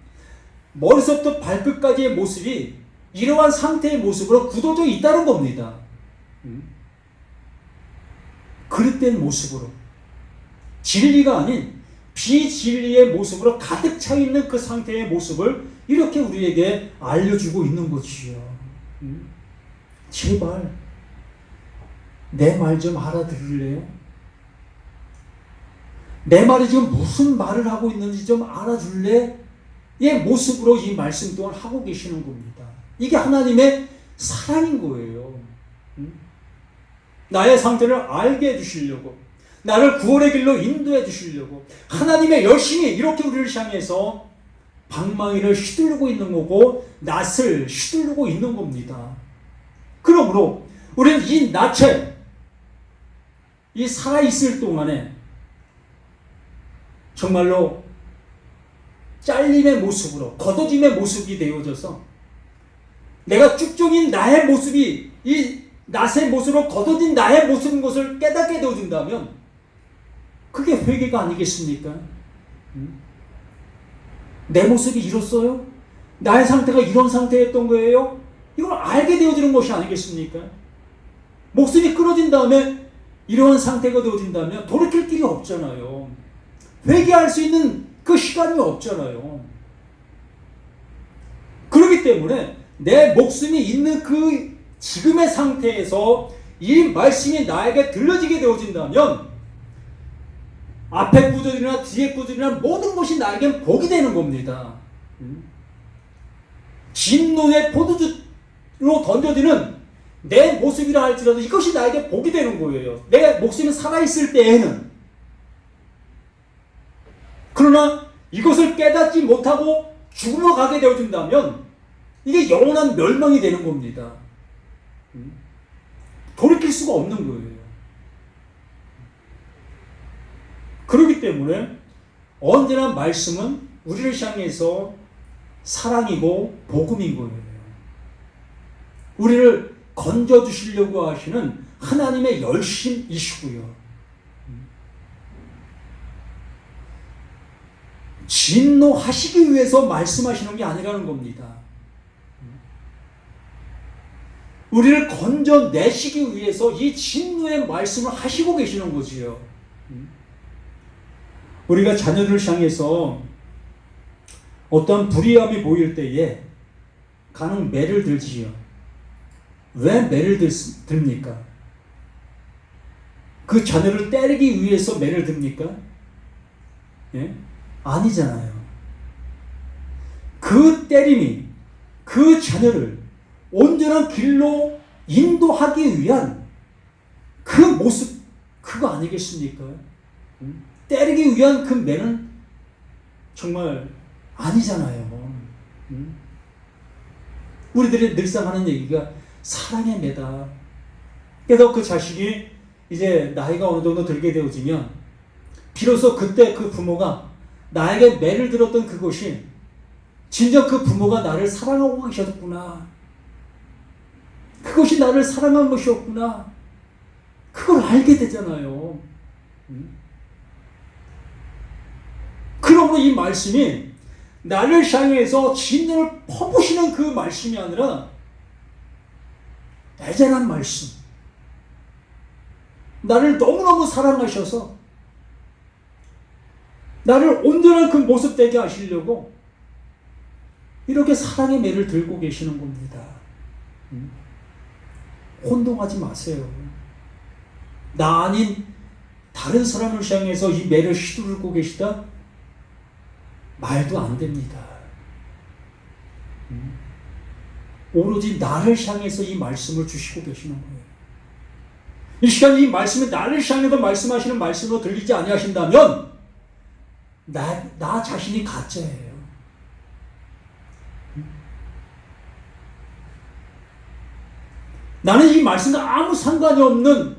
머리서부터 발끝까지의 모습이 이러한 상태의 모습으로 굳어져 있다는 겁니다. 그릇된 모습으로, 진리가 아닌 비진리의 모습으로 가득 차 있는 그 상태의 모습을 이렇게 우리에게 알려주고 있는 것이요. 제발 내 말 좀 알아들을래요? 내 말이 지금 무슨 말을 하고 있는지 좀 알아줄래? 의 모습으로 이 말씀 또한 하고 계시는 겁니다. 이게 하나님의 사랑인 거예요. 나의 상태를 알게 해주시려고, 나를 구원의 길로 인도해 주시려고 하나님의 열심히 이렇게 우리를 향해서 방망이를 휘두르고 있는 거고 낫을 휘두르고 있는 겁니다. 그러므로 우리는 이 낫에 이 살아있을 동안에 정말로 잘림의 모습으로 걷어짐의 모습이 되어져서 내가 쭉쭉인 나의 모습이 이 낫의 모습으로 걷어진 나의 모습인 것을 깨닫게 되어진다면 그게 회개가 아니겠습니까? 내 모습이 이렇어요? 나의 상태가 이런 상태였던 거예요? 이걸 알게 되어지는 것이 아니겠습니까? 목숨이 끊어진 다음에 이러한 상태가 되어진다면 돌이킬 길이 없잖아요. 회개할 수 있는 그 시간이 없잖아요. 그렇기 때문에 내 목숨이 있는 그 지금의 상태에서 이 말씀이 나에게 들려지게 되어진다면 앞에 구절이나 뒤에 구절이나 모든 것이 나에겐 복이 되는 겁니다. 진노의 포도주로 던져지는 내 모습이라 할지라도 이것이 나에게 복이 되는 거예요. 내 목숨이 살아있을 때에는. 그러나 이것을 깨닫지 못하고 죽음으로 가게 되어준다면 이게 영원한 멸망이 되는 겁니다. 돌이킬 수가 없는 거예요. 그렇기 때문에 언제나 말씀은 우리를 향해서 사랑이고 복음인 거예요. 우리를 건져주시려고 하시는 하나님의 열심이시고요. 진노하시기 위해서 말씀하시는 게 아니라는 겁니다. 우리를 건져내시기 위해서 이 진노의 말씀을 하시고 계시는 거지요. 우리가 자녀들을 향해서 어떤 불의함이 보일 때에 간혹 매를 들지요. 왜 매를 듭니까? 그 자녀를 때리기 위해서 매를 듭니까? 예? 아니잖아요. 그 때림이 그 자녀를 온전한 길로 인도하기 위한 그 모습, 그거 아니겠습니까? 때리기 위한 그 매는 정말 아니잖아요. 우리들이 늘상 하는 얘기가 사랑의 매다. 그래서 그 자식이 이제 나이가 어느 정도 들게 되어지면 비로소 그때 그 부모가 나에게 매를 들었던 그것이 진정 그 부모가 나를 사랑하고 계셨구나. 그것이 나를 사랑한 것이었구나. 그걸 알게 되잖아요. 그러므로 이 말씀이 나를 향해서 진노를 퍼부시는 그 말씀이 아니라 애절한 말씀. 나를 너무너무 사랑하셔서 나를 온전한 그 모습 되게 하시려고 이렇게 사랑의 매를 들고 계시는 겁니다. 혼동하지 마세요. 나 아닌 다른 사람을 향해서 이 매를 휘두르고 계시다? 말도 안 됩니다. 오로지 나를 향해서 이 말씀을 주시고 계시는 거예요. 이 시간 이 말씀이 나를 향해서 말씀하시는 말씀으로 들리지 아니하신다면 나 자신이 가짜예요. 나는 이 말씀과 아무 상관이 없는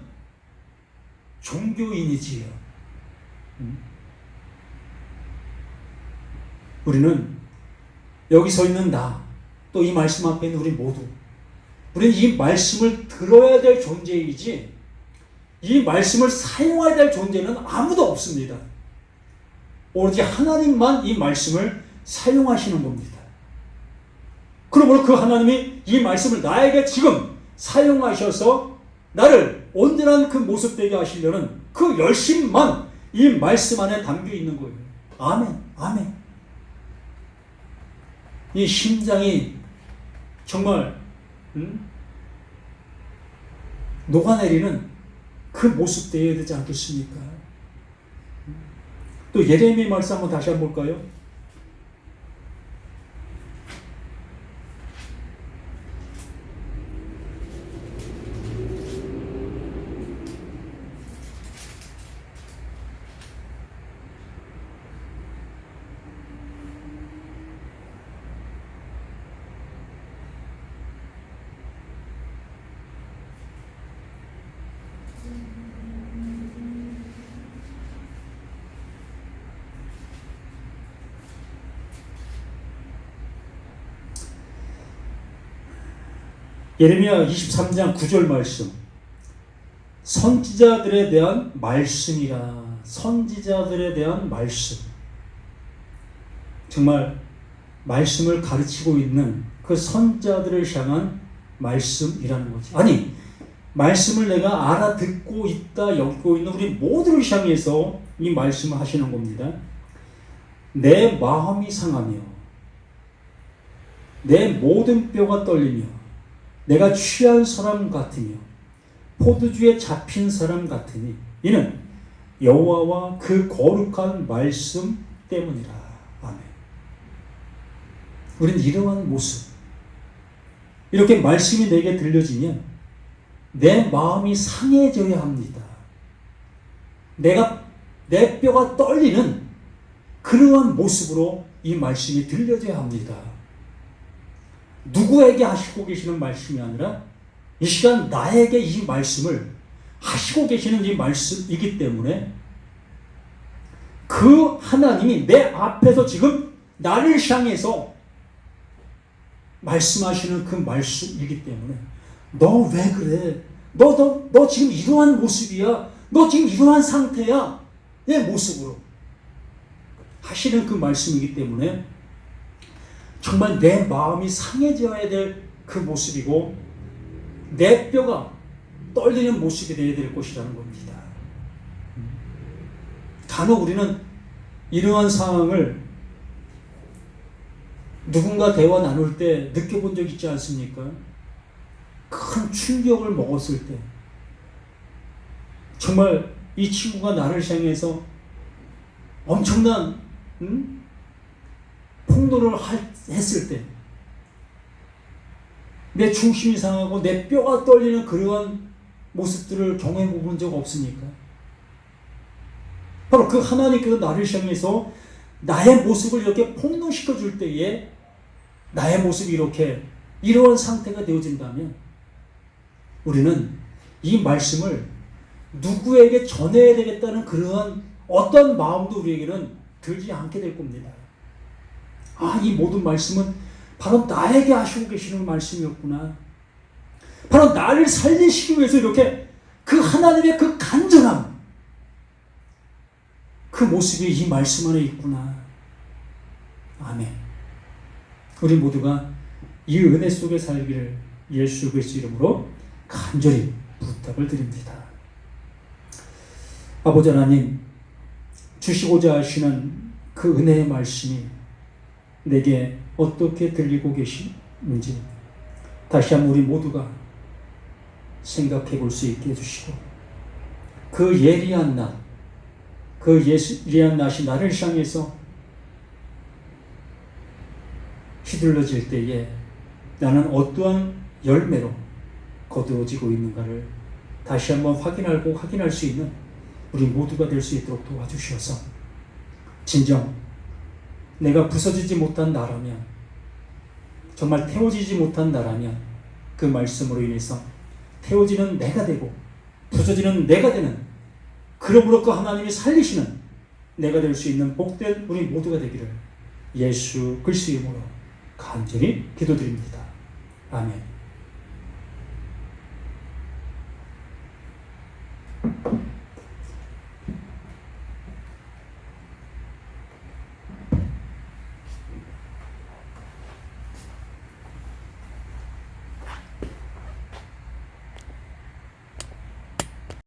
종교인이지요. 우리는 여기 서 있는 나, 또 이 말씀 앞에 있는 우리 모두, 우리는 이 말씀을 들어야 될 존재이지 이 말씀을 사용해야 될 존재는 아무도 없습니다. 오로지 하나님만 이 말씀을 사용하시는 겁니다. 그러므로 그 하나님이 이 말씀을 나에게 지금 사용하셔서 나를 온전한 그 모습 되게 하시려는 그 열심만 이 말씀 안에 담겨 있는 거예요. 아멘, 아멘. 이 심장이 정말 녹아내리는 그 모습 되어야 되지 않겠습니까? 또 예레미야 말씀 한번 다시 한번 볼까요? 예레미야 23장 9절 말씀. 선지자들에 대한 말씀이라. 선지자들에 대한 말씀. 정말 말씀을 가르치고 있는 그 선지자들을 향한 말씀이라는 거지. 아니, 말씀을 내가 알아듣고 있다 여기고 있는 우리 모두를 향해서 이 말씀을 하시는 겁니다. 내 마음이 상하며 내 모든 뼈가 떨리며 내가 취한 사람 같으며 포도주에 잡힌 사람 같으니 이는 여호와와 그 거룩한 말씀 때문이라. 아멘. 우리는 이러한 모습, 이렇게 말씀이 내게 들려지면 내 마음이 상해져야 합니다. 내 뼈가 떨리는 그러한 모습으로 이 말씀이 들려져야 합니다. 누구에게 하시고 계시는 말씀이 아니라 이 시간 나에게 이 말씀을 하시고 계시는 이 말씀이기 때문에 그 하나님이 내 앞에서 지금 나를 향해서 말씀하시는 그 말씀이기 때문에 너 왜 그래? 너 지금 이러한 모습이야. 너 지금 이러한 상태야. 내 모습으로 하시는 그 말씀이기 때문에 정말 내 마음이 상해져야 될 그 모습이고 내 뼈가 떨리는 모습이 되어야 될 것이라는 겁니다. 간혹 우리는 이러한 상황을 누군가 대화 나눌 때 느껴본 적 있지 않습니까? 큰 충격을 먹었을 때 정말 이 친구가 나를 향해서 엄청난 폭로를 했을 때 내 중심이 상하고 내 뼈가 떨리는 그러한 모습들을 경험해 본 적 없습니까? 바로 그 하나님께서 나를 향해서 나의 모습을 이렇게 폭로시켜 줄 때에 나의 모습이 이렇게 이러한 상태가 되어진다면 우리는 이 말씀을 누구에게 전해야 되겠다는 그러한 어떤 마음도 우리에게는 들지 않게 될 겁니다. 이 모든 말씀은 바로 나에게 하시고 계시는 말씀이었구나. 바로 나를 살리시기 위해서 이렇게 그 하나님의 그 간절함, 그 모습이 이 말씀 안에 있구나. 아멘. 우리 모두가 이 은혜 속에 살기를 예수 그리스도 이름으로 간절히 부탁을 드립니다. 아버지 하나님, 주시고자 하시는 그 은혜의 말씀이 내게 어떻게 들리고 계시는지 다시 한번 우리 모두가 생각해 볼 수 있게 해주시고 그 예리한 날, 그 예리한 낯이 나를 향해서 휘둘러질 때에 나는 어떠한 열매로 거두어지고 있는가를 다시 한번 확인할 수 있는 우리 모두가 될 수 있도록 도와주셔서 진정 내가 부서지지 못한 나라면, 정말 태워지지 못한 나라면 그 말씀으로 인해서 태워지는 내가 되고 부서지는 내가 되는, 그러므로 그 하나님이 살리시는 내가 될 수 있는 복된 우리 모두가 되기를 예수 그리스도 이름으로 간절히 기도드립니다. 아멘.